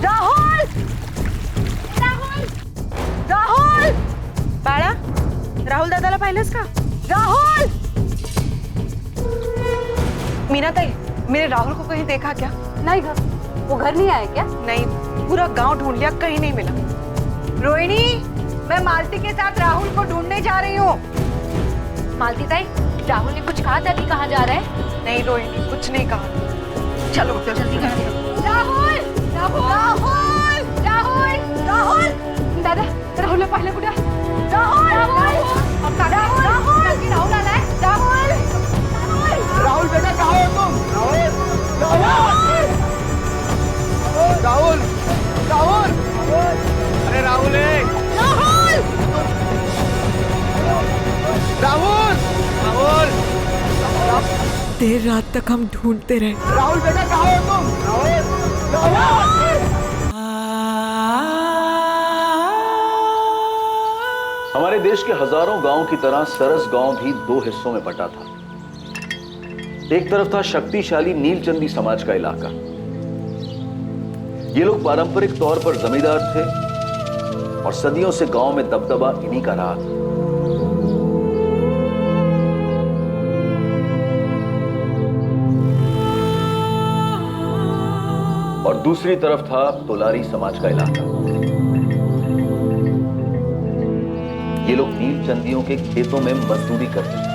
राहुल! राहुल! राहुल! बाळा, राहुल दादाला पाहिलंस का? राहुल! मीनाताई, मेरे राहुल को कहीं देखा क्या? नहीं घर, वो घर नहीं आया क्या? नहीं, पूरा गांव ढूंढ लिया, कहीं नहीं मिला। रोहिणी, मैं मालती के साथ राहुल को ढूंढने जा रही हूँ। मालती ताई, राहुल ने कुछ कहा था कि कहाँ जा रहा है? नहीं रोहिणी, कुछ नहीं कहा। चलो जल्दी करो। राहुल! राहुल! राहुल! राहुल! राहुल! दादा, राहुल पाहिलं कुठे? राहुल! राहुल! राहुल! राहुल आलाय? राहुल! राहुल बेटा कहाँ हो तुम? राहुल! राहुल! अरे राहुल है! राहुल! राहुल! राहुल! देर रात तक हम ढूंढते रहे। राहुल बेटा कहाँ हो तुम? हमारे देश के हजारों गांव की तरह सरस गांव भी दो हिस्सों में बटा था। एक तरफ था शक्तिशाली नीलचंदी समाज का इलाका। ये लोग पारंपरिक तौर पर जमींदार थे और सदियों से गांव में दबदबा इन्हीं का रहा था। और दूसरी तरफ था तोलारी समाज का इलाका। ये लोग नीलचंदियों के खेतों में मजदूरी करते थे।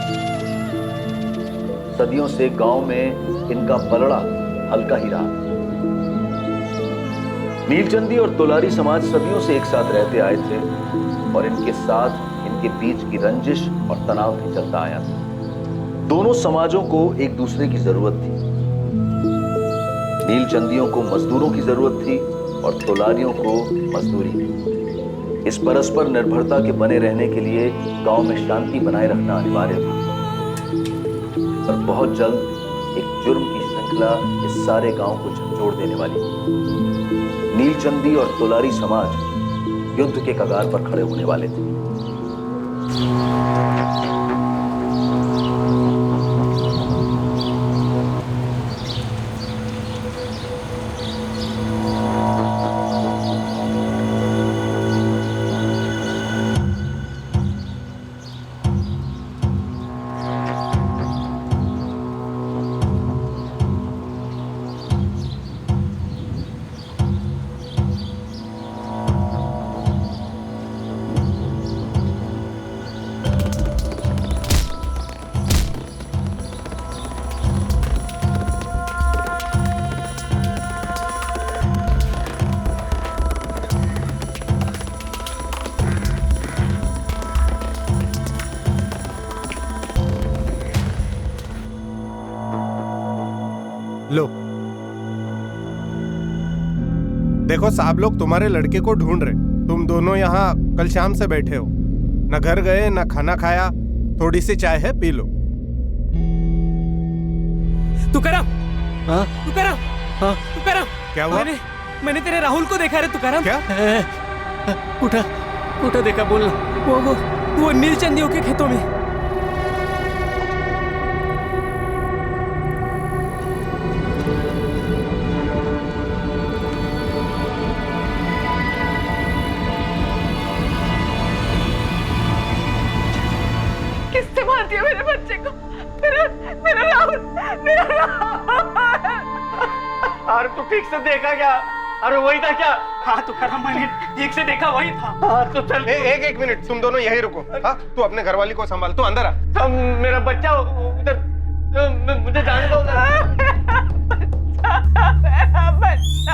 सदियों से गांव में इनका पलड़ा हल्का ही रहा। नीलचंदी और तोलारी समाज सदियों से एक साथ रहते आए थे और इनके साथ इनके बीच की रंजिश और तनाव भी चलता आया था। दोनों समाजों को एक दूसरे की जरूरत थी। नीलचंदियों को मजदूरों की जरूरत थी और तोलारियों को मजदूरी की। इस परस्पर निर्भरता के बने रहने के लिए गांव में शांति बनाए रखना अनिवार्य था। और बहुत जल्द एक जुर्म की श्रृंखला इस सारे गांव को झकझोर देने वाली थी। नीलचंदी और तोलारी समाज युद्ध के कगार पर खड़े होने वाले थे। लो, देखो साहब लोग तुम्हारे लड़के को ढूंढ रहे। तुम दोनों यहाँ कल शाम से बैठे हो, न घर गए न खाना खाया। थोड़ी सी चाय है, पी लो। तुकाराम, हाँ? तुकाराम, हाँ? तुकाराम, क्या हुआ? मैंने तेरे राहुल को देखा रे तुकाराम। क्या? उठा देखा, बोलना। वो नीलचंदियों के खेतों में। किससे मार दिया मेरे बच्चे को? मेरा राहुल, मेरा राहुल। अरे तू ठीक से देखा क्या? अरे वही था क्या? हाँ तुकाराम, मैंने ठीक से देखा, वही था। हाँ तो चल। एक मिनट, तुम दोनों यही रुको। हाँ, तू अपने घरवाली को संभाल, तू अंदर आ। मेरा बच्चा उधर, मुझे जाने दो। मेरा बच्चा।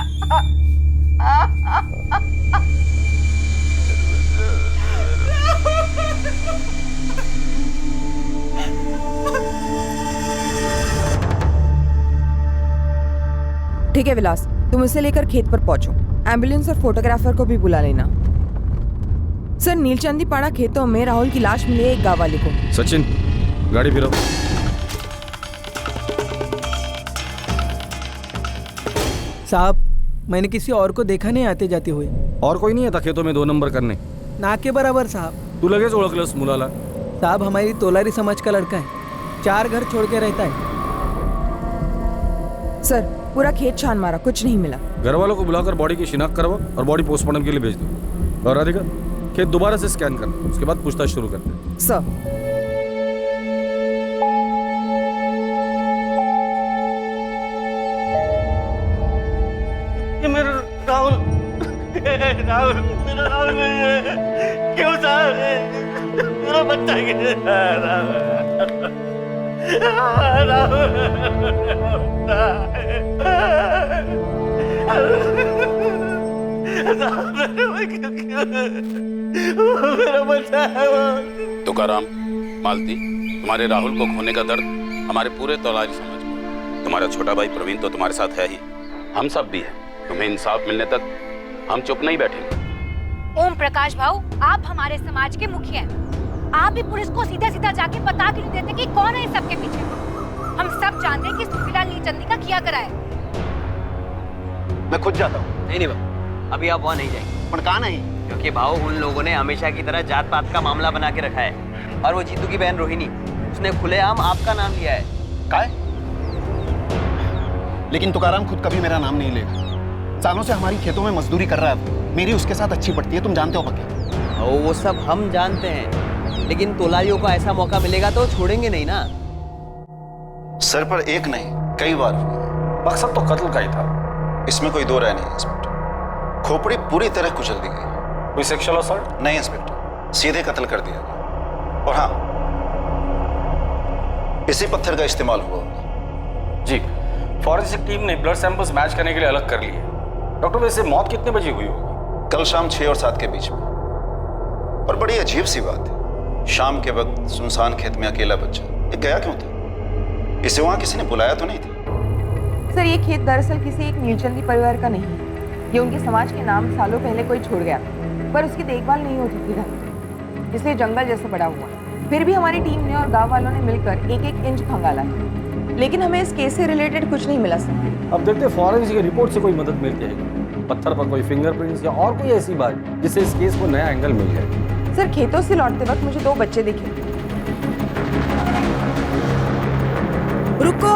ठीक है विलास, तुम इसे लेकर खेत पर पहुंचो। एम्बुलेंस और फोटोग्राफर को भी बुला लेना। सर, नीलचंदी पाड़ा खेतों में राहुल की लाश मिली है एक गांव वाले को। सचिन, गाड़ी फिरो। साहब, मैंने किसी और को देखा नहीं आते जाते हुए। और कोई नहीं आता खेतों में 2 नंबर करने? ना के बराबर साहब। तू लगेच ओळखलंस मुलाला? साहब, हमारी तोलारी समाज का लड़का है, 4 घर छोड़ के रहता है। सर, पूरा खेत छान मारा, कुछ नहीं मिला। घर वालों को बुलाकर बॉडी की शिनाख्त करवा और बॉडी पोस्टमार्टम के लिए भेज दो। और राधिका, खेत दोबारा से स्कैन करना, उसके बाद पूछताछ शुरू करते हैं। सर ये मेरा राहुल, राहुल मेरा राहुल नहीं है। क्यों साहब, मेरा बच्चा मेरा बच्चा है। तुकाराम, मालती, तुम्हारे राहुल को खोने का दर्द हमारे पूरे तौलारी समाज में। तुम्हारा छोटा भाई प्रवीण तो तुम्हारे साथ है ही, हम सब भी हैं। तुम्हें इंसाफ मिलने तक हम चुप नहीं बैठेंगे। ओम प्रकाश भाऊ, आप हमारे समाज के मुखिया हैं। आप भी पुलिस को सीधा सीधा जाके बता क्यों नहीं देते कि कौन है इस सबके पीछे? हम सब जानते हैं कि सुखीलाल नीलचंदी का किया करा है। मैं खुद जाता हूँ। नहीं भाऊ, अभी आप वहाँ नहीं जाएंगे। पर कहाँ नहीं? क्योंकि भाऊ उन लोगों ने हमेशा की तरह जात पात का मामला बना के रखा है। और वो जीतू की बहन रोहिणी, उसने खुलेआम आपका नाम लिया है। काय? लेकिन तुकाराम खुद कभी मेरा नाम नहीं लेगा। सालों से हमारी खेतों में मजदूरी कर रहा है, मेरी उसके साथ अच्छी पड़ती है, तुम जानते हो पक्के। वो सब हम जानते हैं, लेकिन तोलारियों को ऐसा मौका मिलेगा तो छोड़ेंगे नहीं ना। सर पर एक नहीं कई बार मकसद तो कत्ल का ही था, इसमें कोई दो राय नहीं इंस्पेक्टर। खोपड़ी पूरी तरह कुचल दी गई। कोई सेक्सुअल असॉल्ट? नहीं इंस्पेक्टर, सीधे कत्ल कर दिया गया। और हाँ, इसी पत्थर का इस्तेमाल हुआ होगा। जी, फॉरेंसिक टीम ने ब्लड सैंपल्स मैच करने के लिए अलग कर लिए। डॉक्टर, वैसे मौत कितने बजे हुई होगी? कल शाम 6 और 7 के बीच में। और बड़ी अजीब सी बात है, शाम के वक्त सुनसान खेत में अकेला बच्चा, ये गया क्यों था? इसे वहां किसी ने बुलाया तो नहीं था? सर, ये खेत दरअसल किसी एक नीलचंदी परिवार का नहीं है। ये उनके समाज के नाम सालों पहले कोई छोड़ गया, पर उसकी देखभाल नहीं होती थी ढंग से, इसलिए जंगल जैसे बड़ा हुआ। फिर भी हमारी टीम ने और गांव वालों ने मिलकर एक एक इंच खंगाला है, लेकिन हमें इस केस से रिलेटेड कुछ नहीं मिला सर। अब देखते हैं फॉरेंसिक रिपोर्ट से कोई मदद मिलती है, पत्थर पर कोई फिंगरप्रिंट्स या और कोई ऐसी बात जिससे इस केस को नया एंगल मिल जाए। सर, खेतों से लौटते वक्त मुझे 2 बच्चे दिखे। रुको,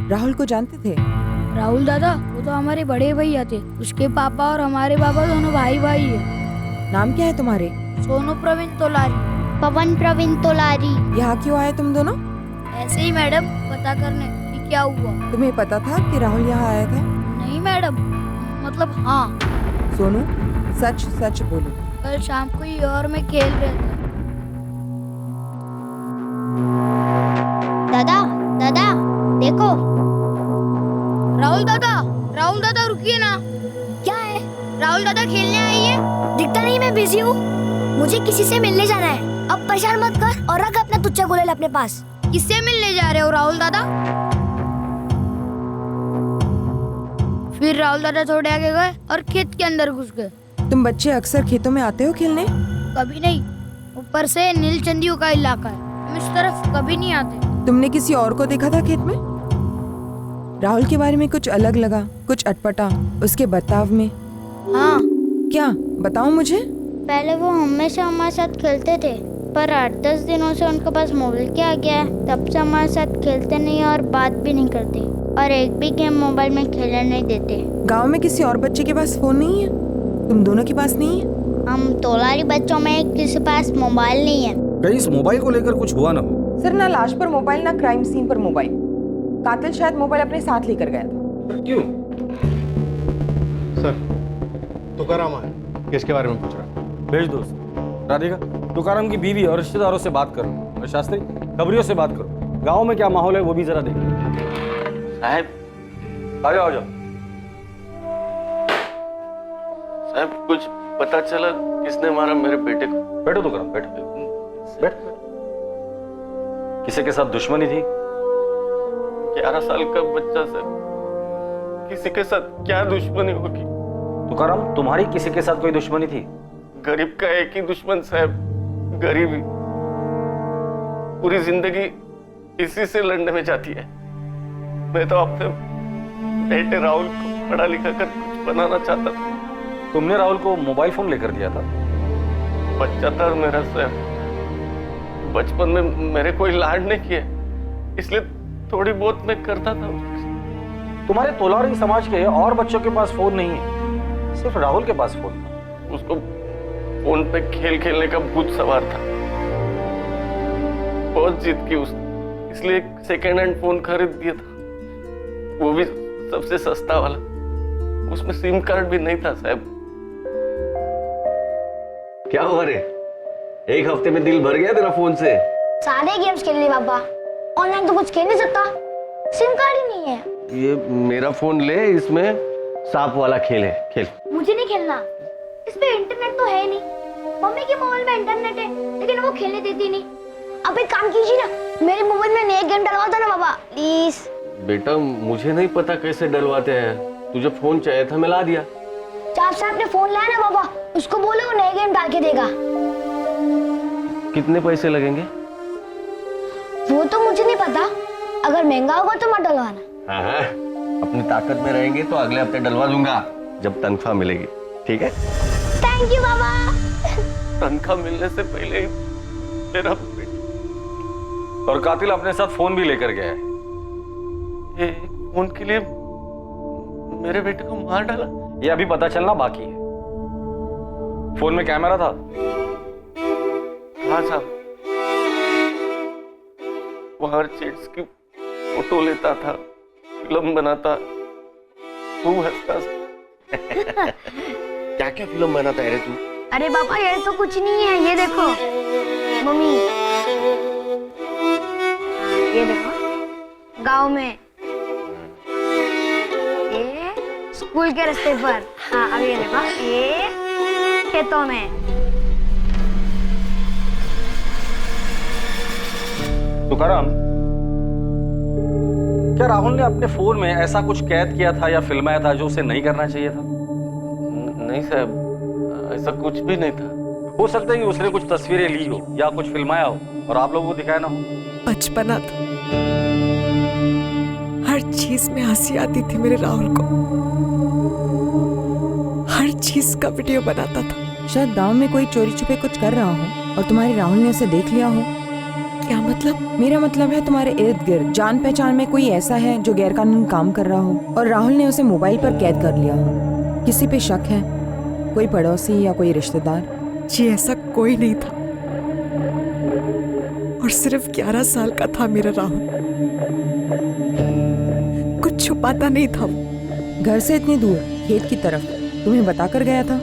राहुल को जानते थे? राहुल दादा, वो तो हमारे बड़े भैया थे। उसके पापा और हमारे पापा दोनों भाई भाई है। नाम क्या है तुम्हारे? सोनू प्रवीण तोलारी, पवन प्रवीण तोलारी। यहाँ क्यों आए तुम दोनों? ऐसे ही मैडम, पता करने कि क्या हुआ। तुम्हें पता था कि राहुल यहाँ आया था? नहीं मैडम, मतलब हाँ। सोनू, सच सच बोलो। कल शाम को ही और मैं खेल रहे थे। दादा दादा देखो। राहुल दादा रुकिए ना। क्या है? राहुल दादा खेलने आई है। दिखता नहीं, मैं बिजी हूँ। मुझे किसी से मिलने जाना है। अब परेशान मत कर और रख अपना तुच्चा गुलेल अपने पास। किससे मिलने जा रहे हो राहुल दादा? फिर राहुल दादा थोड़े आगे गए और खेत के अंदर घुस गए। तुम बच्चे अक्सर खेतों में आते हो खेलने? कभी नहीं, ऊपर से नीलचंदियों का इलाका है, हम इस तरफ कभी नहीं आते। तुमने किसी और को देखा था खेत में? राहुल के बारे में कुछ अलग लगा, कुछ अटपटा उसके बर्ताव में? हाँ। क्या? बताओ मुझे। पहले वो हमेशा हमारे साथ खेलते थे, पर 8-10 दिनों से उनके पास मोबाइल क्या आ गया है, तब से हमारे साथ खेलते नहीं और बात भी नहीं करते और एक भी गेम मोबाइल में खेलने नहीं देते। गांव में किसी और बच्चे के पास फोन नहीं है? तुम दोनों के पास नहीं है? हम तोलारी बच्चों में किसी पास मोबाइल नहीं है। कहीं इस मोबाइल को लेकर कुछ हुआ ना हो? सर, ना लाश पर मोबाइल, ना क्राइम सीन पर मोबाइल। कातिल शायद मोबाइल अपने साथ लेकर गया था। क्यों? सर, तुकाराम है, किसके बारे में पूछ रहा? भेज दो। राधिका, तुकाराम की बीवी और रिश्तेदारों से बात करो, और शास्त्री खबरियों से बात करो। गांव में क्या माहौल है वो भी जरा देखो। साहब, आ जाओ। साहब, कुछ पता चला किसने मारा मेरे बेटे को? बैठो तुकाराम, बैठो। बैठ। किसी के साथ दुश्मनी थी? 11 साल का बच्चा सर, किसी के साथ क्या दुश्मनी होगी? तुकाराम, तुम्हारी किसी के साथ कोई दुश्मनी थी? गरीब का एक ही दुश्मन साहब, गरीबी। पूरी जिंदगी इसी से लड़ने में जाती है। मैं तो अपने बेटे राहुल को पढ़ा लिखा कर कुछ बनाना चाहता था। तुमने राहुल को मोबाइल फोन लेकर दिया था? बच्चा था मेरा साहब, बचपन में मेरे कोई लाड नहीं किए। इसलिए थोड़ी बहुत मैं करता था। तुम्हारे तोलारी समाज के और बच्चों के पास फोन नहीं है, सिर्फ राहुल के पास फोन था। उसको फोन पे खेल खेलने का भूत सवार था। बहुत जिद की उसने, इसलिए एक सेकेंड हैंड फोन खरीद दिया था, वो भी सबसे सस्ता वाला। उसमें सिम कार्ड भी नहीं था साहब। क्या हुआ रे? एक हफ्ते में दिल भर गया तेरा फोन से? सारे गेम्स खेल लिए पापा, ऑनलाइन तो कुछ खेल नहीं सकता, सिम कार्ड ही नहीं है। ये मेरा फोन ले, इसमें सांप वाला खेल है, खेल। मुझे नहीं खेलना, इस पे इंटरनेट तो है नहीं। मम्मी के मोबाइल में इंटरनेट है लेकिन वो खेलने देती नहीं। अब एक काम कीजिए ना, मेरे मोबाइल में नया गेम डलवा दो ना पापा प्लीज। बेटा मुझे नहीं पता कैसे डलवाते हैं, तुझे फोन चाहिए था मैं ला दिया। चाप साहब ने फोन लाया ना पापा, उसको बोलो वो नया गेम डाल के देगा। कितने पैसे लगेंगे? वो तो मुझे नहीं पता, अगर महंगा होगा तो मत डलवाना। हाँ, अपनी ताकत में रहेंगे तो अगले हफ्ते डलवा दूंगा जब तनख्वाह मिलेगी, ठीक है? थैंक यू पापा। तनख्वाह मिलने से पहले ही मेरा और कातिल अपने साथ फोन भी लेकर गया है। ये फोन के लिए मेरे बेटे को मार डाला? ये अभी पता चलना बाकी है। फोन में कैमरा था? हाँ साहब, वो हर चीज की फोटो लेता था, फिल्म बनाता, खूब हंसता। क्या क्या फिल्म बनाता है रे तू? अरे पापा ये तो कुछ नहीं है, ये देखो मम्मी, ये देखो गांव में, ये स्कूल के रास्ते पर, हाँ अब ये देखो ये खेतों में। तुकाराम, क्या राहुल ने अपने फोन में ऐसा कुछ कैद किया था या फिल्माया था जो उसे नहीं करना चाहिए था? नहीं साहब, ऐसा कुछ भी नहीं था। हो सकता है कि उसने कुछ तस्वीरें ली हो या कुछ फिल्माया हो और आप लोगों को दिखाया ना हो। बचपना था, हर चीज में हंसी आती थी मेरे राहुल को, हर चीज का वीडियो बनाता था। शायद गांव में कोई चोरी छुपे कुछ कर रहा हो और तुम्हारे राहुल ने उसे देख लिया हो। क्या मतलब? मेरा मतलब है तुम्हारे इर्द गिर्द जान पहचान में कोई ऐसा है जो गैरकानूनी काम कर रहा हो और राहुल ने उसे मोबाइल पर कैद कर लिया हो। किसी पे शक है? कोई पड़ोसी या कोई रिश्तेदार? जी ऐसा कोई नहीं था, और सिर्फ 11 साल का था मेरा राहुल, कुछ छुपाता नहीं था वो। घर से इतनी दूर खेत की तरफ तुम्हें बताकर गया था?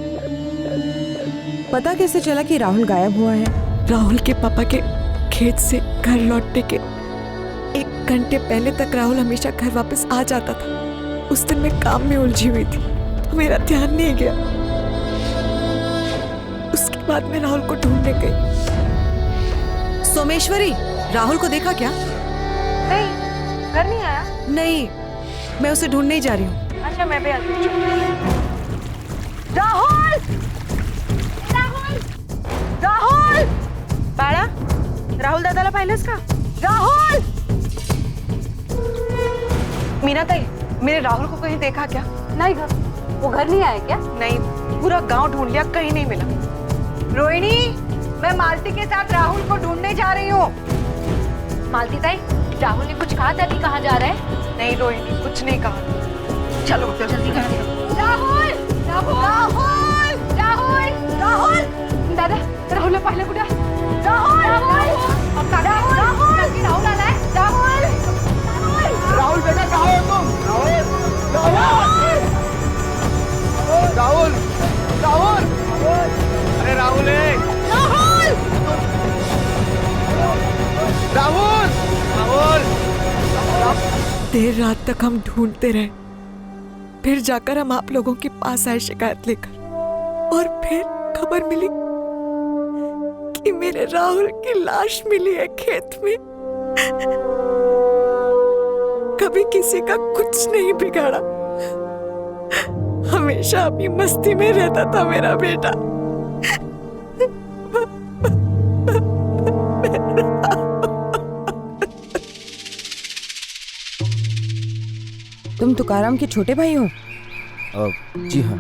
पता कैसे चला कि राहुल गायब हुआ है? राहुल के पापा के खेत से घर लौटने के 1 घंटे पहले तक राहुल हमेशा घर वापस आ जाता था। उस दिन मैं काम में उलझी हुई थी तो मेरा ध्यान नहीं गया। उसके बाद मैं राहुल को ढूंढने गई। सोमेश्वरी, राहुल को देखा क्या? नहीं, घर नहीं आया। नहीं, मैं उसे ढूंढने ही जा रही हूँ। अच्छा मैं भी आती हूँ। राहुल! राहुल! राहुल! बाळा, राहुल दादाला पाहिलंस का? राहुल! मीना ताई, मेरे राहुल को कहीं देखा क्या? नहीं घर, वो घर नहीं आया क्या? नहीं, पूरा गांव ढूंढ लिया, कहीं नहीं मिला। रोहिणी, मैं मालती के साथ राहुल को ढूंढने जा रही हूँ। मालती ताई, राहुल ने कुछ कहा था कि कहाँ जा रहा है? नहीं रोहिणी, कुछ नहीं कहा। चलो जल्दी करो। राहुल! राहुल! राहुल! राहुल! राहुल! दादा, राहुल पाहिलं कुठे? राहुल! राहुल! राहुल! राहुल! राहुल आलाय? राहुल! राहुल बेटा कहाँ हो तुम? राहुल! राहुल! राहुल! अरे राहुल है! राहुल! राहुल! राहुल! देर रात तक हम ढूंढते रहे, फिर जाकर हम आप लोगों के पास आए शिकायत लेकर, और फिर खबर मिली कि मेरे राहुल की लाश मिली है खेत में। कभी किसी का कुछ नहीं बिगाड़ा, हमेशा अपनी मस्ती में रहता था मेरा बेटा। तुम तुकाराम के छोटे भाई हो? जी हाँ,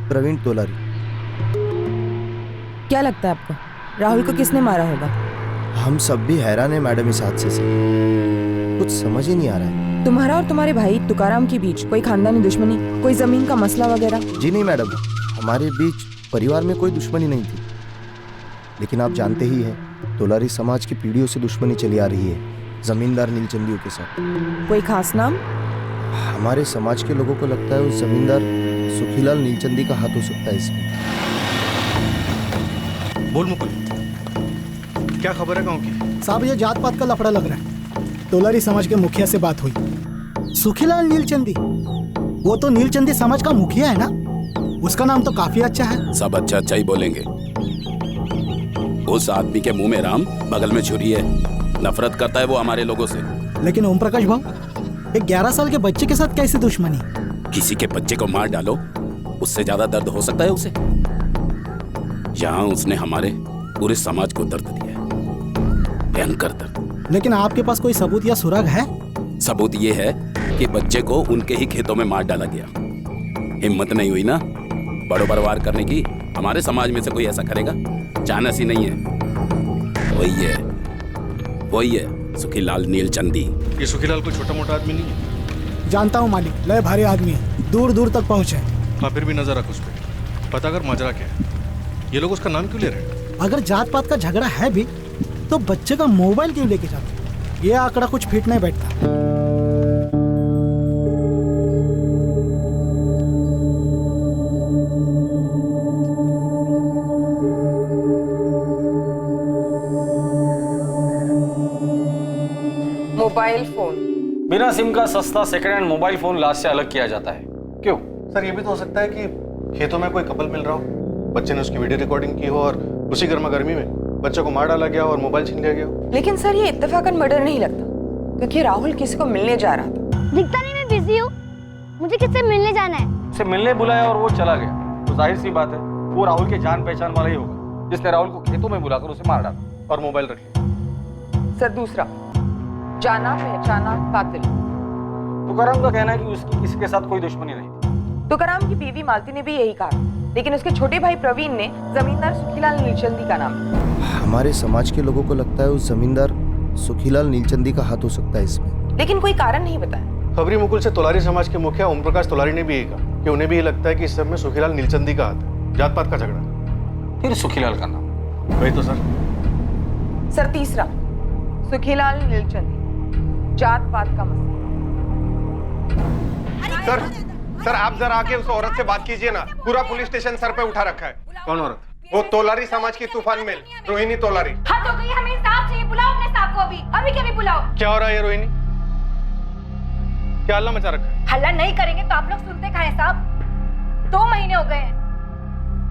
प्रवीण तोलारी। क्या लगता है आपको राहुल को किसने मारा होगा? हम सब भी हैरान है मैडम इस हादसे से। कुछ समझ ही नहीं आ रहा है। तुम्हारा और तुम्हारे भाई तुकाराम के बीच कोई खानदानी दुश्मनी, कोई जमीन का मसला वगैरह? जी नहीं मैडम, हमारे बीच परिवार में कोई दुश्मनी नहीं थी। लेकिन आप जानते ही हैं, तोलारी समाज की पीढ़ियों से दुश्मनी चली आ रही है जमींदार नीलचंदियों के साथ। कोई खास नाम? हमारे समाज के लोगों को लगता है उस जमींदार सुखीलाल नीलचंदी का हाथ हो सकता है इसमें। बोल मुकुल, क्या खबर है गांव की? साहब ये जात पात का लफड़ा लग रहा है। तोलारी समाज के मुखिया से बात हुई। सुखीलाल नीलचंदी, वो तो नीलचंदी समाज का मुखिया है ना? उसका नाम तो काफी अच्छा है। सब अच्छा अच्छा ही बोलेंगे। उस आदमी के मुंह में राम, बगल में छुरी है। नफरत करता है वो हमारे लोगों से। लेकिन ओम प्रकाश भाव, एक 11 साल के बच्चे के साथ कैसी दुश्मनी? किसी के बच्चे को मार डालो, उससे ज्यादा दर्द हो सकता है उसे? यहाँ उसने हमारे पूरे समाज को दर्द दिया है, भयंकर दर्द। लेकिन आपके पास कोई सबूत या सुराग है? सबूत ये है कि बच्चे को उनके ही खेतों में मार डाला गया। हिम्मत नहीं हुई ना बड़ों पर वार करने की। हमारे समाज में से कोई ऐसा करेगा? चानस ही नहीं है। वही है सुखीलाल नीलचंदी। ये सुखीलाल कोई छोटा मोटा आदमी नहीं है। जानता हूँ मालिक, लय भारी आदमी है, दूर दूर तक पहुँचे। हाँ, फिर भी नजर रख उस पर, पता कर माजरा क्या है। ये लोग उसका नाम क्यों ले रहे हैं? अगर जात पात का झगड़ा है भी तो बच्चे का मोबाइल क्यों लेके जाते? ये आंकड़ा कुछ फिट नहीं बैठता। मोबाइल फोन बिना सिम का सस्ता सेकंड हैंड मोबाइल फोन लाश से अलग किया जाता है। क्यों? सर, ये भी तो हो सकता है कि खेतों में कोई कपल मिल रहा हो, बच्चे ने उसकी वीडियो रिकॉर्डिंग की हो और उसी गर्मा गर्मी में बच्चे को मार डाला गया और मोबाइल छीन लिया गया हो। लेकिन सर ये इत्तेफाकन मर्डर नहीं लगता, क्योंकि राहुल किसी को मिलने जा रहा था। दिखता नहीं मैं बिजी हूँ, मुझे किससे मिलने जाना है? उसे मिलने बुलाया और वो चला गया, तो जाहिर सी बात है वो राहुल के जान पहचान वाला ही होगा जिसने राहुल को खेतों में बुलाकर उसे मार डाला और मोबाइल रख लिया। सर दूसरा, जाना पहचाना कातिल। तुकाराम का कहना है कि उसकी किसी के साथ कोई दुश्मनी नहीं थी। तुकाराम की बीवी मालती ने भी यही कहा, लेकिन उसके छोटे भाई प्रवीण ने जमींदार सुखीलाल नीलचंदी का नाम। हमारे समाज के लोगों को लगता है उस जमींदार सुखीलाल नीलचंदी का हाथ हो सकता है इसमें। लेकिन कोई कारण नहीं बताया। खबरी मुकुल से तोलारी समाज के मुखिया ओम प्रकाश तोलारी ने भी यही कहा कि उन्हें भी ये लगता है कि इस सब में सुखीलाल नीलचंदी का हाथ है। जात पात का झगड़ा। फिर सुखीलाल का नाम? वही तो सर। सर तीसरा, सुखीलाल नीलचंदी, जात पात का मसला। सर आप जरा आके उस औरत से बात कीजिए ना, पूरा पुलिस स्टेशन सर पे उठा रखा है। कौन औरत? वो तोलारी समाज की तूफान मेल रोहिणी तोलारी। हाँ तो गई, हमें इंसाफ चाहिए। बुलाओ अपने साहब को अभी के अभी बुलाओ। क्या हो रहा है रोहिणी? क्या हल्ला मचा रखा है? हल्ला नहीं करेंगे तो आप लोग सुनते कहाँ हैं साहब? 2 महीने हो गए हैं,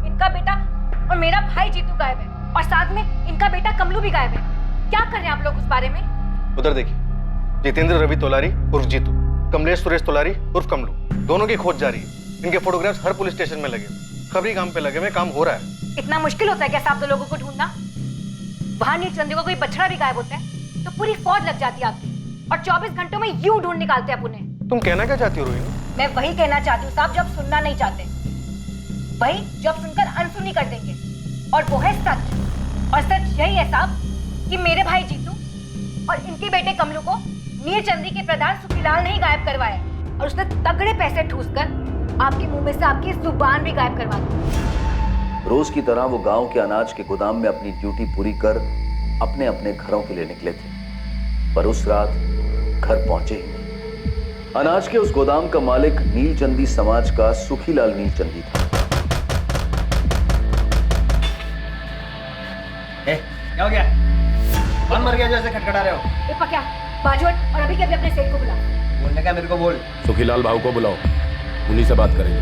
इनका बेटा और मेरा भाई जीतू गायब है, और साथ में इनका बेटा कमलू भी गायब है। क्या कर रहे हैं आप लोग उस बारे में? उधर देखिए, जितेंद्र रवि तोलारी उर्फ जीतू, कमलेश सुरेश तोलारी उर्फ कमलू, दोनों की खोज जारी है। इनके फोटोग्राफ्स हर पुलिस स्टेशन में लगे, खबरी काम पे लगे हुए, काम हो रहा है। इतना मुश्किल होता है क्या साहब 2 लोगों को ढूंढना? वहां नीलचंदी को कोई बछड़ा भी गायब होता है तो पूरी फौज लग जाती है आपकी, और 24 घंटों में यूं ढूंढ निकालते हैं उन्हें। तुम कहना क्या चाहती हो रोहिणी? मैं वही कहना चाहती हूँ साहब जब सुनना नहीं चाहते, वही जब सुनकर अनसुनी कर देंगे, और वो है सच। और सच यही है साहब कि मेरे भाई जीतू और इनके बेटे कमलू को नीलचंदी के प्रधान सुखीलाल ने ही गायब करवाया, और उसने तगड़े पैसे ठूसकर आपके मुंह में से आपकी जुबान भी गायब करवा दी। रोज की तरह वो गांव के अनाज के गोदाम में अपनी ड्यूटी पूरी कर अपने अपने घरों के लिए निकले थे, पर उस रात घर पहुंचे ही नहीं। अनाज के उस गोदाम का मालिक नीलचंदी समाज का सुखीलाल नीलचंदी था। क्या हो गया? कौन मर गया जो ऐसे खटखटा रहे हो? क्या बाजू हट, और अभी के अभी अपने सेठ को बुला। बोलने का मेरे को बोल। सुखीलाल भाव को बुलाओ, उन्हीं से बात करेंगे।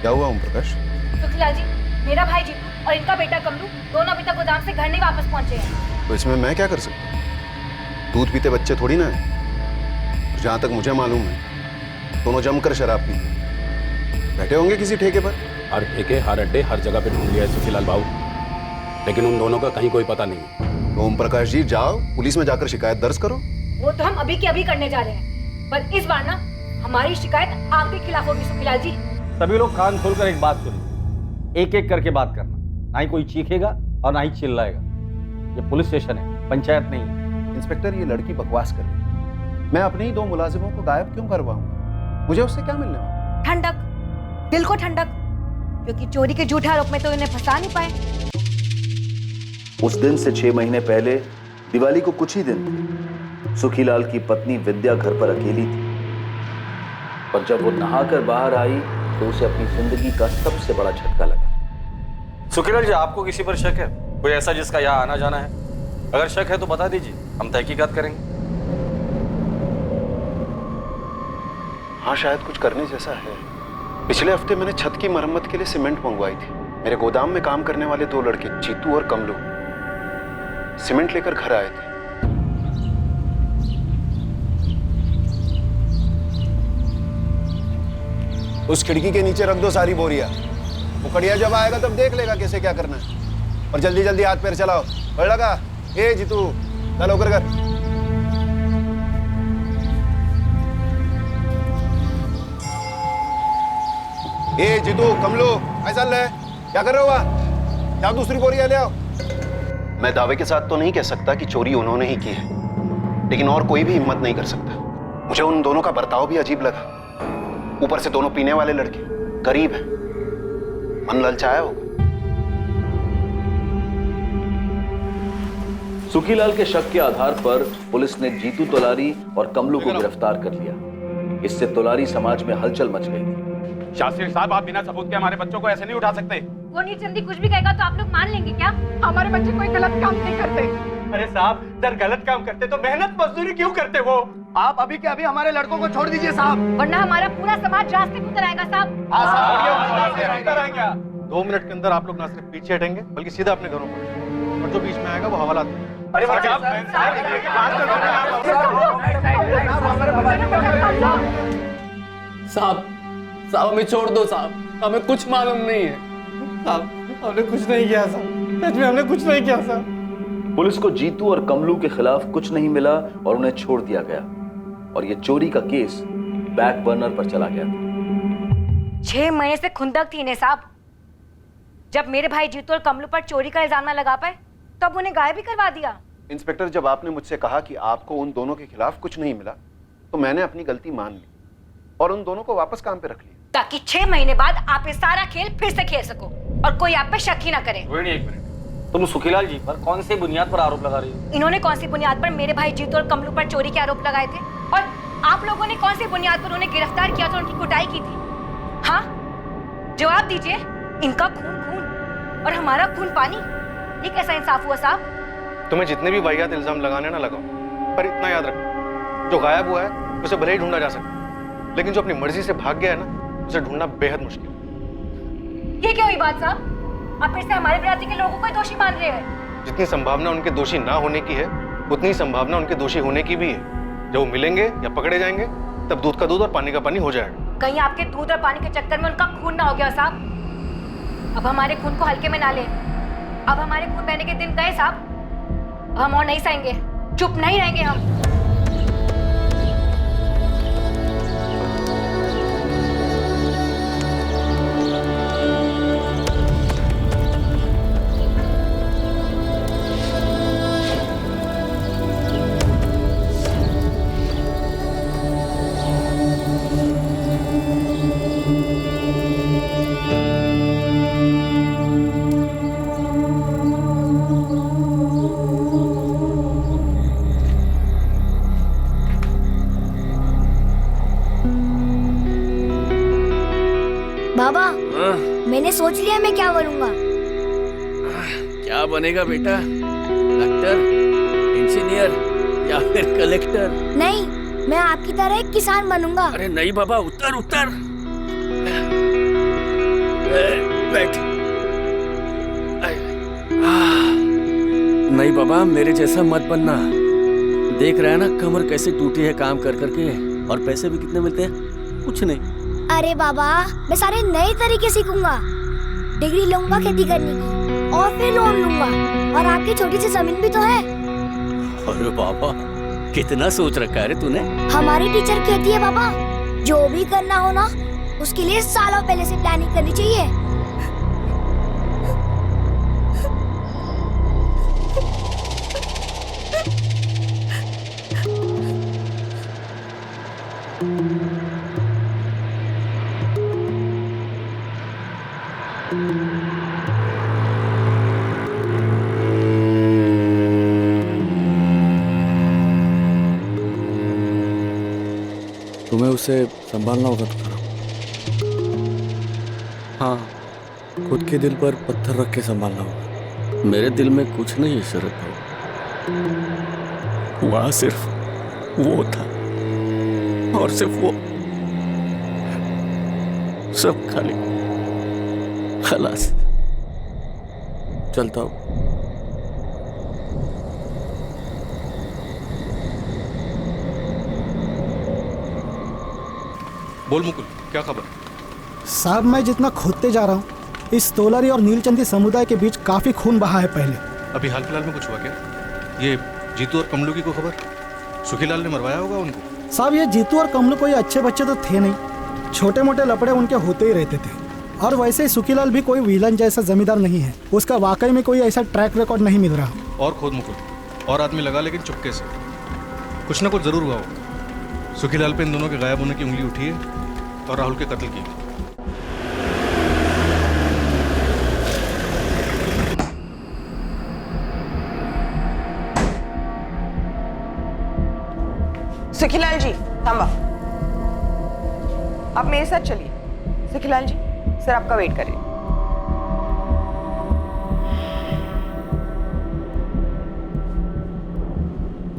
क्या हुआ ओम प्रकाश? सुखीलाल जी, मेरा भाई जीतू और इनका बेटा कमलू दोनों अभी तक गोदाम से घर नहीं वापस पहुंचे हैं। तो इसमें मैं क्या कर सकता हूँ? दूध पीते बच्चे थोड़ी ना है। जहाँ तक मुझे मालूम है दोनों जमकर शराब पी बैठे होंगे किसी ठेके पर। हर ठेके, हर अड्डे, हर जगह पे ढूंढ लिया है सुखीलाल भाव, लेकिन उन दोनों का कहीं कोई पता नहीं। ओम प्रकाश जी, जाओ पुलिस में जाकर शिकायत दर्ज करो। वो तो हम अभी के अभी करने जा रहे हैं, पर इस बार ना हमारी शिकायत आपके खिलाफ होगी सुखीलाल जी। सभी लोग कान खोलकर एक बात सुनिए, एक एक करके बात करना, ना ही कोई चीखेगा और ना ही चिल्लाएगा। ये पुलिस स्टेशन है, पंचायत नहीं है। इंस्पेक्टर, ये लड़की बकवास कर रही है। मैं अपने ही 2 मुलाजिमों को गायब क्यों करवाऊं? मुझे उससे क्या मिलने वाला? ठंडक, दिल को ठंडक, क्योंकि चोरी के झूठे आरोप में तो इन्हें फंसा नहीं पाए। उस दिन से 6 महीने पहले दिवाली को कुछ ही दिन थे। सुखीलाल की पत्नी विद्या घर पर अकेली थी, पर जब वो नहाकर बाहर आई तो उसे अपनी जिंदगी का सबसे बड़ा झटका लगा। सुखीलाल जी, आपको किसी पर शक है? कोई ऐसा जिसका यहाँ आना जाना है? अगर शक है तो बता दीजिए, हम तहकीकात करेंगे। हाँ, शायद कुछ करने जैसा है। पिछले हफ्ते मैंने छत की मरम्मत के लिए सीमेंट मंगवाई थी। मेरे गोदाम में काम करने वाले 2 लड़के, जीतू और कमलू, सीमेंट लेकर घर आए थे। उस खिड़की के नीचे रख दो सारी बोरियां। वो कड़िया जब आएगा तब देख लेगा कैसे क्या करना है। और जल्दी जल्दी हाथ पैर चलाओ। बढ़ लगा। ए जीतू, चलो कर कर। ए जीतू, कमलो, ऐसा ले, क्या कर रहे हो वहां? जाओ दूसरी बोरियां ले आओ। मैं दावे के साथ तो नहीं कह सकता कि चोरी उन्होंने ही की है, लेकिन और कोई भी हिम्मत नहीं कर सकता। मुझे उन दोनों का बर्ताव भी अजीब लगा। ऊपर से दोनों पीने वाले लड़के, गरीब हैं, मन ललचाया होगा। सुखीलाल के शक के आधार पर पुलिस ने जीतू तोलारी और कमलू को गिरफ्तार कर लिया। इससे तोलारी समाज में हलचल मच गई थी। शास्त्री साहब, आप बिना सबूत के हमारे बच्चों को ऐसे नहीं उठा सकते। वो नीलचंदी कुछ भी कहेगा तो आप लोग मान लेंगे क्या? हमारे बच्चे कोई गलत काम नहीं करते। अरे साहब, अगर गलत काम करते तो मेहनत मजदूरी क्यों करते? वो आप अभी के अभी हमारे लड़कों को छोड़ दीजिए साहब, वरना हमारा पूरा समाज रास्ते पे उतर आएगा साहब। 2 मिनट के अंदर आप लोग ना सिर्फ पीछे हटेंगे बल्कि सीधा अपने घरों पर, और जो बीच में आएगा वो हवाला देगा। साहब, साहब हमें छोड़ दो साहब, हमें कुछ मालूम नहीं है साहब। हमने कुछ नहीं किया साहब, सच में हमने कुछ नहीं किया साहब। पुलिस को जीतू और कमलू के खिलाफ कुछ नहीं मिला और उन्हें छोड़ दिया गया, और ये चोरी का केस बैक बर्नर पर चला गया। 6 महीने से खुंदक थी इन्हें साहब। जब मेरे भाई जीतू और कमलू पर चोरी का इल्जाम न लगा पाए तब उन्हें गायब भी करवा दिया। इंस्पेक्टर, जब आपने मुझसे कहा कि आपको उन दोनों के खिलाफ कुछ नहीं मिला तो मैंने अपनी गलती मान ली और उन दोनों को वापस काम पे रख लिया, ताकि 6 महीने बाद आप ये सारा खेल फिर से खेल सको और कोई आप पे शक ही ना करे। एक मिनट, तुम सुखीलाल जी पर कौन सी बुनियाद पर आरोप लगा रही हो? इन्होंने कौन सी बुनियाद पर मेरे भाई जीतू और कमलू पर चोरी के आरोप लगाए थे, और आप लोगों ने कौन सी बुनियाद पर उन्हें गिरफ्तार किया था, उनकी कुटाई की थी? हाँ, जवाब दीजिए। इनका खून खून और हमारा खून पानी, ये कैसा इंसाफ हुआ साहब? तुम्हें जितने भी वाहियात इल्जाम लगाने ना लगाओ, पर इतना याद रखो, जो गायब हुआ है उसे भले ही ढूंढा जा सकता, लेकिन जो अपनी मर्जी से भाग गया है ना, उसे ढूंढना बेहद मुश्किल। ये क्या हुई बात साहब? आप फिर से हमारे बिरादरी के लोगों को ही दोषी मान रहे हैं। जितनी संभावना उनके दोषी ना होने की है, उतनी संभावना उनके दोषी होने की भी है। जब वो मिलेंगे या पकड़े जाएंगे तब दूध का दूध और पानी का पानी हो जाएगा। कहीं आपके दूध और पानी के चक्कर में उनका खून ना हो गया साहब। अब हमारे खून को हल्के में ना लें। अब हमारे खून बहने के दिन गए साहब। हम और नहीं सहेंगे, चुप नहीं रहेंगे हम। बाबा, मैंने सोच लिया मैं क्या बनूंगा। क्या बनेगा बेटा? डॉक्टर, इंजीनियर या फिर कलेक्टर? नहीं, मैं आपकी तरह एक किसान बनूंगा। अरे नहीं बाबा, उतर उतर। बैठ। नहीं बाबा, मेरे जैसा मत बनना। देख रहा है ना कमर कैसे टूटी है काम कर करके, और पैसे भी कितने मिलते हैं? कुछ नहीं। अरे बाबा, मैं सारे नए तरीके सीखूंगा। डिग्री लूंगा खेती करने की, और फिर लोन लूंगा, और आपकी छोटी सी जमीन भी तो है। अरे बाबा, कितना सोच रखा है रे तूने। हमारी टीचर कहती है बाबा, जो भी करना हो ना उसके लिए सालों पहले से प्लानिंग करनी चाहिए। तुम्हें उसे संभालना होगा तुकाराम। हाँ, खुद के दिल पर पत्थर रख के संभालना होगा। मेरे दिल में कुछ नहीं है शरद भाई, वहां सिर्फ वो था और सिर्फ वो, सब खाली। खलास, चलता हूं। बोल मुकुल, क्या खबर? साहब मैं जितना खोदते जा रहा हूँ, इस तोलारी और नीलचंदी समुदाय के बीच काफी खून बहा है पहले। अभी हाल फिलहाल में कुछ हुआ क्या? ये जीतू और कमलू की कोई खबर? सुखीलाल ने मरवाया होगा उनको। साहब ये जीतू और कमलू कोई अच्छे बच्चे तो थे नहीं, छोटे मोटे लपड़े उनके होते ही रहते थे। और वैसे ही सुखीलाल भी कोई विलन जैसा जमींदार नहीं है, उसका वाकई में कोई ऐसा ट्रैक रिकॉर्ड नहीं मिल रहा। और खोद मुकुल, और आदमी लगा, लेकिन चुपके से। कुछ ना कुछ जरूर हुआ होगा। सुखीलाल पे इन दोनों के गायब होने की उंगली उठी है और राहुल के कत्ल की। सुखीलाल जी थांबा, आप मेरे साथ चलिए। सुखीलाल जी, सर आपका वेट करें।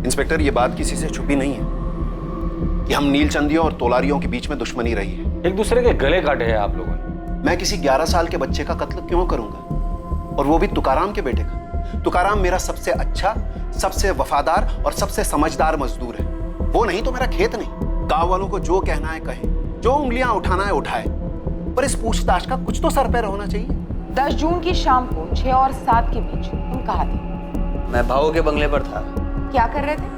इंस्पेक्टर, ये बात किसी से छुपी नहीं है कि हम नीलचंदियों और तोलारियों के बीच में दुश्मनी रही है। एक दूसरे के गले काटे हैं आप लोगों ने। मैं किसी 11 साल के बच्चे का कत्ल क्यों करूंगा, और वो भी तुकाराम के बेटे का। तुकाराम मेरा सबसे अच्छा, सबसे वफादार और सबसे समझदार मजदूर है। वो नहीं तो मेरा खेत नहीं। गांव वालों को जो कहना है कहे, जो उंगलियां उठाना है उठाए, पर इस पूछताछ का कुछ तो सर पैर होना चाहिए। 10 जून की शाम को 6 और 7 के बीच तुम कहाँ थे? मैं भावों के बंगले पर था। क्या कर रहे थे?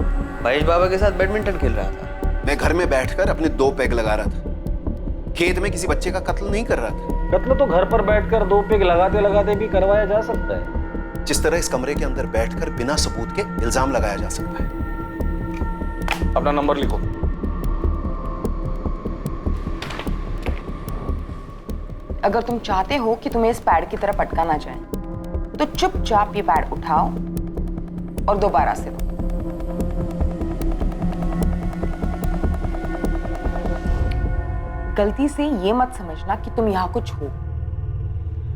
महेश बाबा के साथ बैडमिंटन खेल रहा था। मैं घर में बैठकर अपने 2 पेग लगा रहा था। खेत में किसी बच्चे का कत्ल नहीं कर रहा था। कत्ल तो घर पर बैठकर 2 पेग लगाते लगाते भी करवाया जा सकता है। जिस तरह इस कमरे के अंदर बैठकर बिना सबूत के इल्जाम लगाया जा सकता है। अपना नंबर लिखो। अगर तुम चाहते हो कि तुम्हें इस पैड की तरफ अटका ना जाए, तो चुपचाप ये पैड उठाओ और दोबारा से दो। गलती से ये मत समझना कि तुम यहाँ कुछ हो।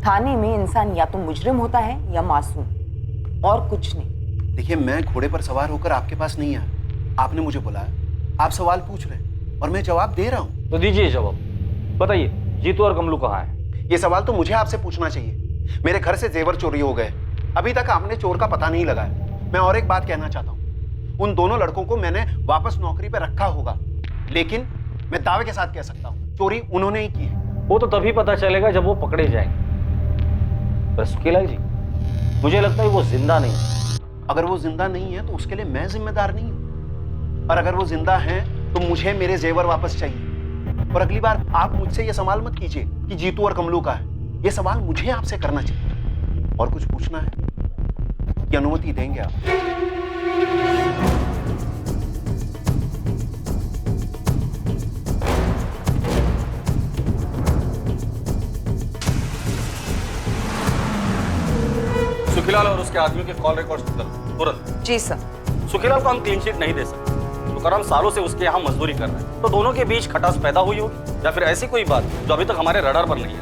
थाने में इंसान या तो मुजरिम होता है या मासूम, और कुछ नहीं। देखिए, मैं घोड़े पर सवार होकर आपके पास नहीं आया। आपने मुझे बुलाया, आप सवाल पूछ रहे हैं और मैं जवाब दे रहा हूँ। तो दीजिए जवाब। बताइए, जीतू और कमलू कहाँ हैं? ये सवाल तो मुझे आपसे पूछना चाहिए। मेरे घर से जेवर चोरी हो गए, अभी तक आपने चोर का पता नहीं लगाया। मैं और एक बात कहना चाहता हूँ, उन दोनों लड़कों को मैंने वापस नौकरी पर रखा होगा, लेकिन मैं दावे के साथ कह सकता हूँ चोरी उन्होंने ही की है। वो तो तभी पता चलेगा जब वो पकड़े जाएंगे। बस सुखीलाल जी, मुझे लगता है वो जिंदा नहीं। अगर वो जिंदा नहीं है तो उसके लिए मैं जिम्मेदार नहीं हूँ, और अगर वो जिंदा हैं तो मुझे मेरे जेवर वापस चाहिए। और अगली बार आप मुझसे ये सवाल मत कीजिए कि जीतू और कमलू का है। ये सवाल मुझे आपसे करना चाहिए। और कुछ पूछना है कि अनुमति देंगे आप? सुखीलाल और उसके आदमियों के कॉल रिकॉर्ड्स करो तुरंत। जी सर। सुखीलाल को हम क्लीन चिट नहीं दे सकते। तुकाराम सालों से उसके यहाँ मजदूरी कर रहा है, तो दोनों के बीच खटास पैदा हुई होगी, या फिर ऐसी कोई बात जो अभी तक हमारे रडार पर नहीं है।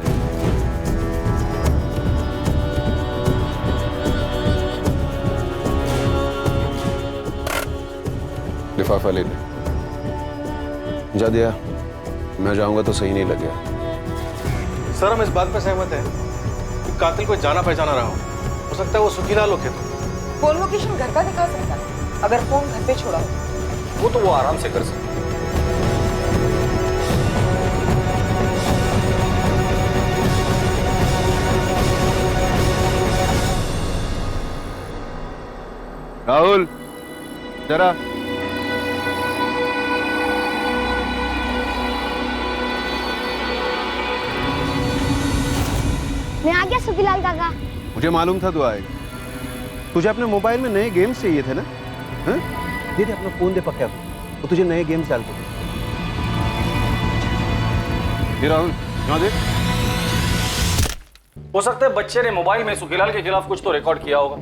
लिफाफा ले ले। जा दिया। मैं जाऊंगा तो सही नहीं लग गया। सर, हम इस बात पर सहमत हैं कि कातिल कोई जाना पहचाना रहा हो सकता है वो सुखीलाल हो खेतों। फोन लोकेशन घर का दिखा सकता है, अगर फोन घर पे छोड़ा हो। वो तो वो आराम से कर सकते। राहुल, जरा। मैं आ गया सुखीलाल काका। मुझे मालूम था तू आएगा। तुझे अपने मोबाइल में नए गेम्स चाहिए थे ना? हाँ? दे अपना फोन दे पक्का, वो तुझे नए गेम्स डाल के। राहुल यहाँ देख। हो सकता है बच्चे ने मोबाइल में सुखीलाल के खिलाफ कुछ तो रिकॉर्ड किया होगा,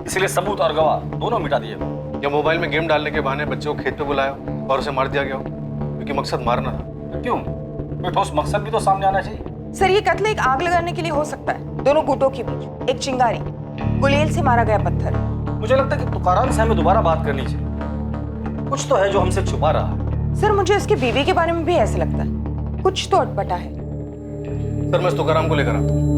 इसलिए सबूत और गवाह दोनों मिटा दिए। या मोबाइल में गेम डालने के बहाने बच्चे को खेत पे बुलाया और उसे मार दिया गया हो, क्योंकि मकसद मारना था। क्यों? कोई ठोस मकसद भी तो सामने आना चाहिए। सर, ये कत्ल एक आग लगाने के लिए हो सकता है। दोनों गुटों के बीच एक चिंगारी, गुलेल से मारा गया पत्थर। मुझे लगता है कि तुकाराम से हमें दोबारा बात करनी चाहिए। कुछ तो है जो हमसे छुपा रहा है। सर, मुझे उसकी बीवी के बारे में भी ऐसे लगता है, कुछ तो अटपटा है। सर, मैं तुकाराम को लेकर आता हूँ।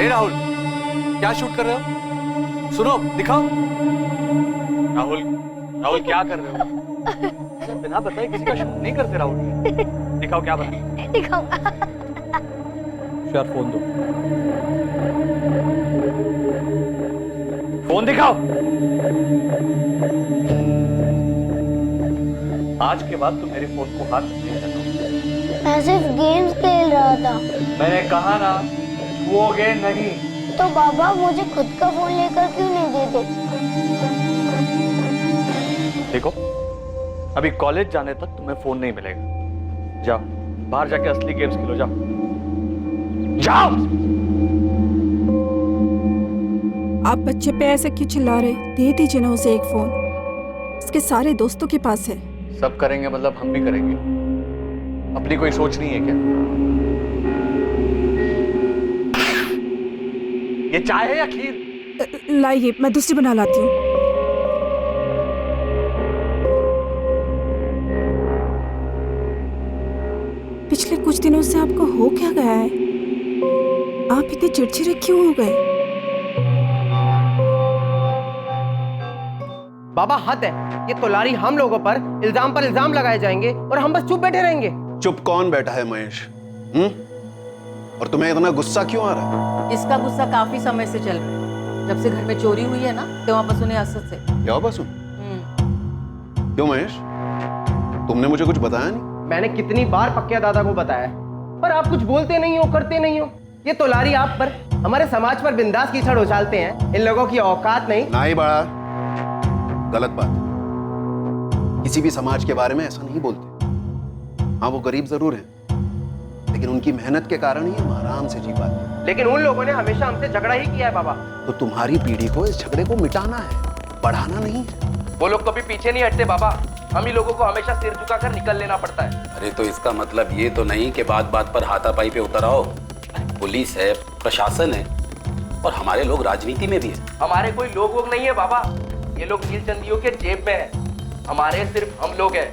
राहुल, क्या शूट कर रहे हो? सुनो, दिखाओ। राहुल, राहुल क्या कर रहे हो? बिना बताए किसी का शूट नहीं करते राहुल। दिखाओ क्या बना। दिखाओ। यार फोन दो। फोन दिखाओ। आज के बाद तुम मेरे फोन को हाथ नहीं लगाओ। मैं सिर्फ गेम्स खेल रहा था। मैंने कहा ना, छुओगे नहीं। तो बाबा मुझे खुद का फोन लेकर क्यों नहीं देते? देखो, अभी कॉलेज जाने तक तुम्हें फोन नहीं मिलेगा। जाओ, बाहर जाके असली गेम्स खेलो। जाओ जाओ। आप बच्चे पे ऐसे क्यों चिल्ला रहे? दे दीजिए ना उसे एक फोन, उसके सारे दोस्तों के पास है। सब करेंगे मतलब हम भी करेंगे। अपनी कोई सोच नहीं है क्या? ये चाय है या खीर? लाइए, मैं दूसरी बना लाती हूँ। पिछले कुछ दिनों से आपको हो क्या गया है? आप इतने चिड़चिड़े क्यों हो गए? बाबा, हद है। ये तोलारी हम लोगों पर इल्जाम लगाए जाएंगे और हम बस चुप बैठे रहेंगे। चुप कौन बैठा है महेश? और तुम्हें इतना गुस्सा क्यों आ रहा है? इसका गुस्सा काफी समय से चल रहा है। जब से घर में चोरी हुई है ना, तो वापस उन्हें असद से। क्या बस? क्यों महेश, तुमने मुझे कुछ बताया नहीं? मैंने कितनी बार पक्के दादा को बताया, पर आप कुछ बोलते नहीं हो, करते नहीं हो। ये तोलारी आप पर, हमारे समाज पर बिंदास कीचड़ उछालते हैं। इन लोगों की औकात नहीं। नहीं बड़ा, गलत बात। किसी भी समाज के बारे में ऐसा नहीं बोलते। हाँ, वो गरीब जरूर हैं, लेकिन उनकी मेहनत के कारण ही हम आराम से जी पाते हैं। लेकिन उन लोगों ने हमेशा हमसे झगड़ा ही किया है बाबा। तो तुम्हारी पीढ़ी को इस झगड़े को मिटाना है, बढ़ाना नहीं है। वो लोग कभी पीछे नहीं हटते बाबा। हम ही लोगों को हमेशा सिर झुकाकर निकल लेना पड़ता है। अरे तो इसका मतलब ये तो नहीं कि बात बात पर हाथापाई पे उतर आओ। पुलिस है, प्रशासन है, और हमारे लोग राजनीति में भी है। हमारे कोई लोग वोग नहीं है बाबा। ये लोग नीलचंदियों के जेब में है। हमारे सिर्फ हम लोग हैं,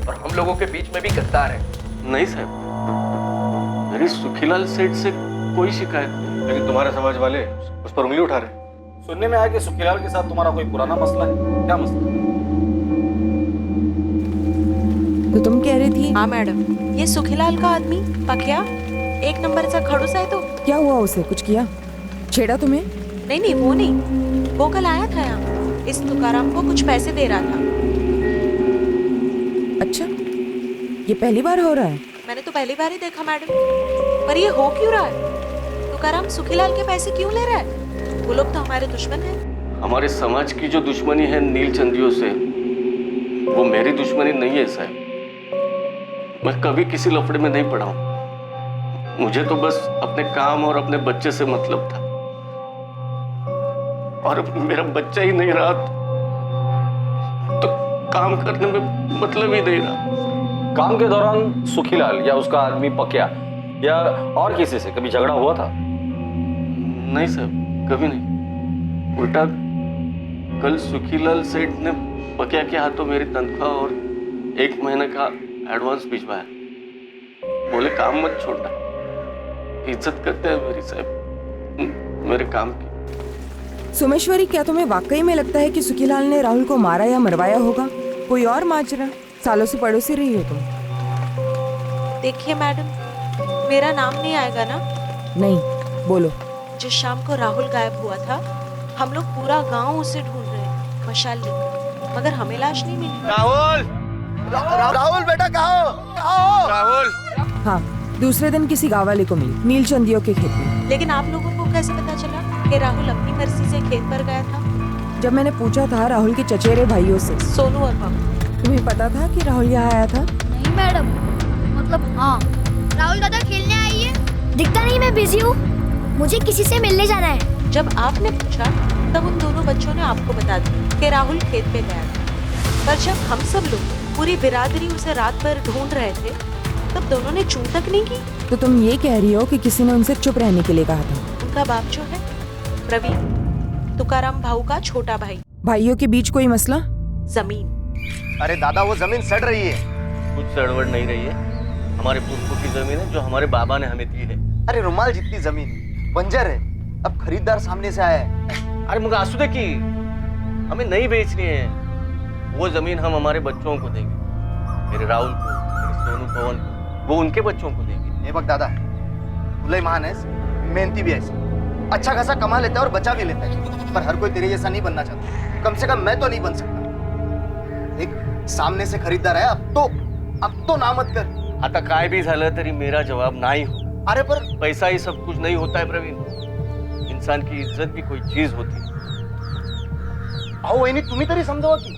और हम लोगों के बीच में भी गद्दार है। नहीं साहब, मेरी सुखीलाल सेठ से कोई शिकायत नहीं। लेकिन तुम्हारे समाज वाले उस पर उंगली उठा रहे। सुनने में आया कि सुखीलाल के साथ तुम्हारा कोई पुराना मसला है। क्या मसला? तो तुम कह रही थी? हाँ मैडम, ये सुखीलाल का आदमी पकिया एक नंबर से खड़ूस है। तो क्या हुआ उसे? कुछ किया? छेड़ा तुम्हें? नहीं, वो नहीं। वो कल आया था यहाँ, इस तुकाराम को कुछ पैसे दे रहा था। अच्छा, ये पहली बार हो रहा है? मैंने तो पहली बार ही देखा मैडम। पर ये हो क्यों रहा है? तुकाराम सुखीलाल के पैसे क्यों ले रहा है? वो लोग तो हमारे दुश्मन हैं। हमारे समाज की जो दुश्मनी है नीलचंदियों से, वो मेरी दुश्मनी नहीं है साहब। मैं कभी किसी लफड़े में नहीं पड़ा हूं। मुझे तो बस अपने काम और अपने बच्चे से मतलब था, और मेरा बच्चा ही नहीं रहा तो काम करने में मतलब ही नहीं रहा। काम के दौरान सुखीलाल या उसका आदमी पकिया या और किसी से कभी झगड़ा हुआ था? नहीं साहब, कभी नहीं। उल्टा कल सुखीलाल सेठ ने पकिया के हाथों मेरी तनख्वाह और 1 महीने का एडवांस भिजवाया। बोले काम मत छोड़ना, इज्जत करते हैं मेरी साहब मेरे काम की। सोमेश्वरी, क्या तुम्हें वाकई में लगता है कि सुखीलाल ने राहुल को मारा या मरवाया होगा? कोई और माजरा? सालों से पड़ोसी रही हो तुम। देखिए मैडम, मेरा नाम नहीं आएगा ना? नहीं, बोलो। जिस शाम को राहुल गायब हुआ था, हम लोग पूरा गांव उसे ढूंढ रहे हैं। मशाल लेकर, मगर हमें लाश नहीं मिली। राहुल बेटा कहाँ हो? राहुल हाँ, दूसरे दिन किसी गाँव वाले को मिली नीलचंदियों के खेत में। लेकिन आप लोगों को कैसे पता चला कि राहुल अपनी मर्जी से खेत पर गया था? जब मैंने पूछा था राहुल के चचेरे भाइयों से, सोनू और पवन। तुम्हें पता था कि राहुल यहाँ आया था? नहीं मैडम, मतलब हाँ, राहुल दादा खेलने आई है। दिखता नहीं, मैं बिजी हूँ, मुझे किसी से मिलने जाना है। जब आपने पूछा तब उन दोनों बच्चों ने आपको बता दिया कि राहुल खेत पे गया था। पर जब हम सब लोग, पूरी बिरादरी उसे रात भर ढूंढ रहे थे, तब दोनों ने चूं तक नहीं की। तो तुम ये कह रही हो कि किसी ने उनसे चुप रहने के लिए कहा था? उनका बाप जो है प्रवीण, तुकाराम भाऊ का छोटा भाई। भाइयों के बीच कोई मसला? जमीन। अरे दादा, वो जमीन सड़ रही है। कुछ सड़वड़ नहीं रही है, हमारे पुरखों की जमीन है जो हमारे बाबा ने हमें दी है। अरे रुमाल जितनी जमीन बंजर है, अब खरीदार सामने से आया है। अरे मुझे आंसू की हमें नहीं बेचनी है, वो जमीन हम हमारे बच्चों को देंगे, मेरे राहुल को, मेरे सोनू पवन को, वो उनके बच्चों को देंगे। ये बक दादा, भले महान है, मेहनती भी है, अच्छा खासा कमा लेता है और बचा भी लेता है, पर हर कोई तेरे जैसा नहीं बनना चाहता। कम से कम मैं तो नहीं बन सकता। एक सामने से खरीदार है, अब तो ना मत कर। आता काय भी झालं तरी मेरा जवाब नाही हो। अरे पर पैसा ही सब कुछ नहीं होता है प्रवीण, इंसान की इज्जत भी कोई चीज होती है। अहो वहिनी, तुम्ही तरी समजावा की।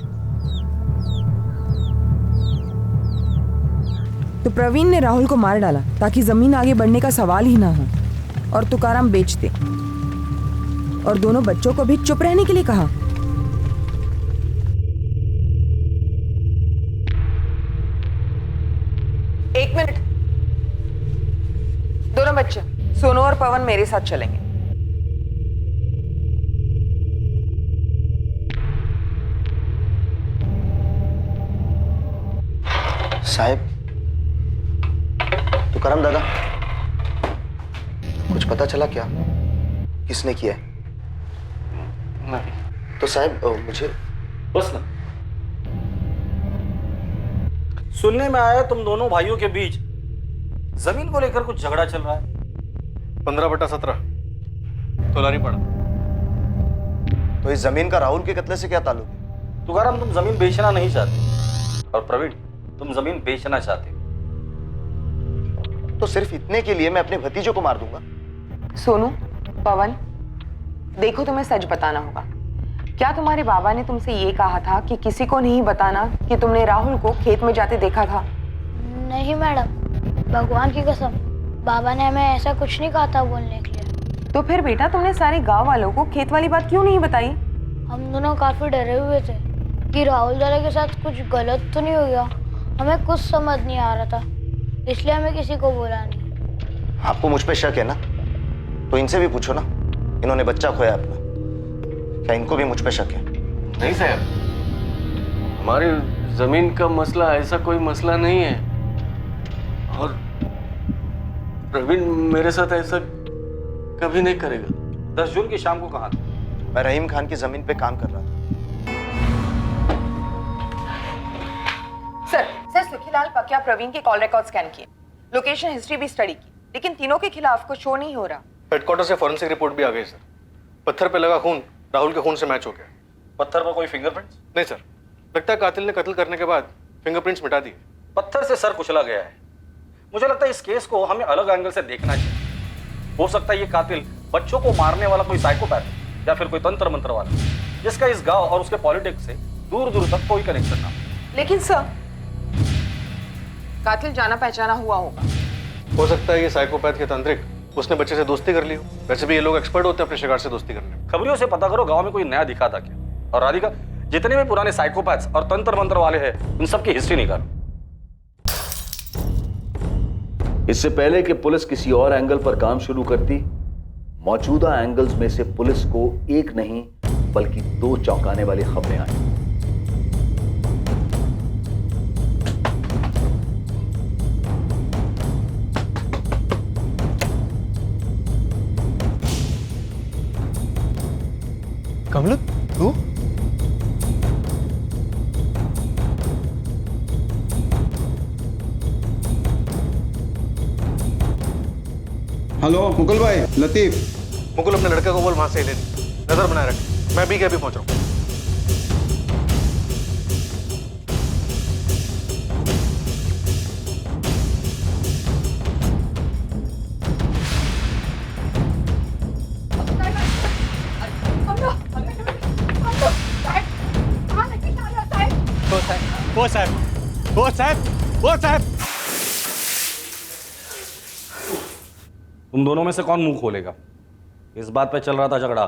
तो प्रवीण ने राहुल को मार डाला ताकि जमीन आगे बढ़ने का सवाल ही ना हो, और तुकाराम बेच दे, और दोनों बच्चों को भी चुप रहने के लिए कहा। एक मिनट, दोनों बच्चे सोनू और पवन मेरे साथ चलेंगे। साहब, तुकाराम दादा, कुछ पता चला क्या किसने किया है? नहीं। तो साहब मुझे बस ना, सुनने में आया तुम दोनों भाइयों के बीच जमीन को लेकर कुछ झगड़ा चल रहा है। 15/17 तोलारी पड़ा। तो इस जमीन का राहुल के कत्ले से क्या ताल्लुक है? तुकाराम, तुम जमीन बेचना नहीं चाहते, और प्रवीण, तुम जमीन बेचना चाहते। तो सिर्फ इतने के लिए मैं अपने भतीजों को मार दूंगा? सोनू, पवन, देखो तुम्हें सच बताना होगा। क्या तुम्हारे बाबा ने तुमसे ये कहा था कि किसी को नहीं बताना कि तुमने राहुल को खेत में जाते देखा था? नहीं मैडम, भगवान की कसम, बाबा ने हमें ऐसा कुछ नहीं कहा था बोलने के लिए। तो फिर बेटा तुमने सारे गांव वालों को खेत वाली बात क्यों नहीं बताई? हम दोनों काफी डरे हुए थे कि राहुल दादा के साथ कुछ गलत तो नहीं हो गया। हमें कुछ समझ नहीं आ रहा था, इसलिए हमें किसी को बोला नहीं। आपको मुझ पे शक है ना? तो इनसे भी पूछो ना, इन्होंने बच्चा खोया अपना, क्या इनको भी मुझ पे शक है? नहीं साहब, हमारी जमीन का मसला ऐसा कोई मसला नहीं है, और प्रवीण मेरे साथ ऐसा कभी नहीं करेगा। 10 जून की शाम को कहाँ था? मैं रहीम खान की जमीन पे काम कर रहा था। सर सुखीलाल पकिया प्रवीण के कॉल रिकॉर्ड स्कैन किए, लोकेशन हिस्ट्री भी स्टडी की, लेकिन तीनों के खिलाफ कुछ शो नहीं हो रहा। हेडक्वार्टर से फॉरेंसिक रिपोर्ट भी आ गई सर। पत्थर पे लगा खून राहुल के खून से मैच हो गया। पत्थर पर कोई फिंगरप्रिंट्स? नहीं सर, लगता है कातिल ने कत्ल करने के बाद फिंगरप्रिंट्स मिटा दिए। पत्थर से सर कुचला गया है। मुझे लगता है इस केस को हमें अलग एंगल से देखना चाहिए। हो सकता है ये कातिल बच्चों को मारने वाला कोई साइकोपैथ है, या फिर कोई तंत्र मंत्र वाला, जिसका इस गांव और उसके पॉलिटिक्स से दूर दूर तक कोई कनेक्शन ना। लेकिन सर, कातिल जाना पहचाना हुआ होगा। हो सकता है ये साइकोपैथ के तांत्रिक, उसने बच्चे से दोस्ती कर ली हो। वैसे भी ये लोग एक्सपर्ट होते हैं अपने शिकार से दोस्ती करने में। खबरियों से पता करो गांव में कोई नया दिखा था क्या। और राधिका, जितने भी पुराने साइकोपैथ्स और तंत्र मंत्र वाले हैं, उन सबकी हिस्ट्री निकालो। इससे पहले कि पुलिस किसी और एंगल पर काम शुरू करती, मौजूदा एंगल्स में से पुलिस को एक नहीं बल्कि 2 चौंकाने वाली खबरें आई। कमल, तू? हेलो मुकुल भाई, लतीफ। मुकुल, अपने लड़के को बोल वहां से ले ले, नजर बनाए रख। मैं भी क्या भी पहुंच रहा हूँ। ओ साहब, ओ साहब, ओ साहब। तुम दोनों में से कौन मुंह खोलेगा? इस बात पे चल रहा था झगड़ा।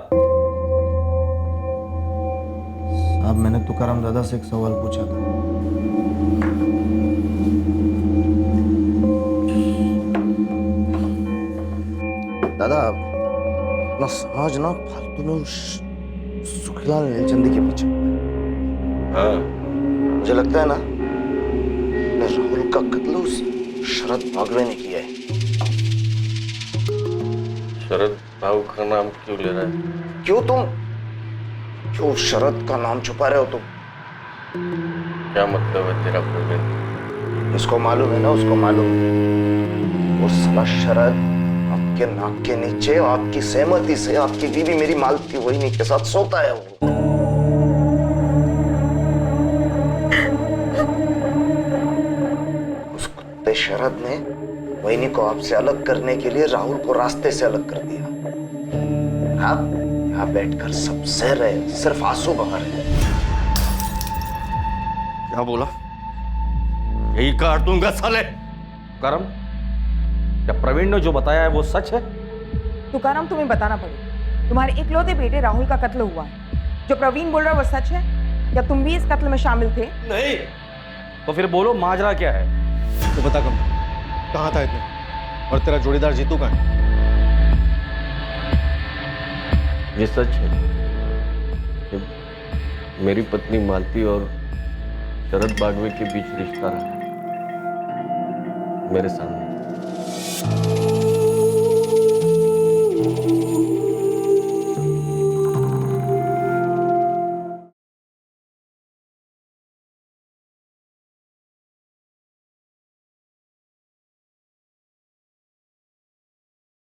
अब मैंने तुकाराम दादा से एक सवाल पूछा था। दादा अपना समाज ना फालतू में उस सुखीलाल नीलचंदी के पीछे। हाँ मुझे लगता है ना राहुल का कत्ल उस शरद बागवे ने किया है। शरद बाबू का नाम क्यों ले रहा है? क्यों शरद का नाम छुपा रहे हो तुम? क्या मतलब है तेरा प्रवीण? उसको मालूम है ना, उसको मालूम वो साला शरद आपके नाक के नीचे आपकी सहमति से आपकी बीवी मेरी मालती वही के साथ सोता है। वो उस कुत्ते शरद ने वहीनी को आपसे अलग करने के लिए राहुल को रास्ते से अलग कर दिया। आप यहाँ बैठकर सब सह रहे, सिर्फ आंसू बहा रहे। क्या बोला? यही काट दूंगा साले। करम, क्या प्रवीण ने जो बताया है वो सच है? तुकाराम तुम्हें बताना पड़ेगा, तुम्हारे इकलौते बेटे राहुल का कत्ल हुआ है। जो प्रवीण बोल रहा है वो सच है? क्या तुम भी इस कत्ल में शामिल थे? नहीं। तो फिर बोलो माजरा क्या है? तो बता कम, कहाँ था इतने? और तेरा जोड़ीदार जीतू कहाँ है? ये सच है कि मेरी पत्नी मालती और शरद बागवे के बीच रिश्ता रहा मेरे सामने।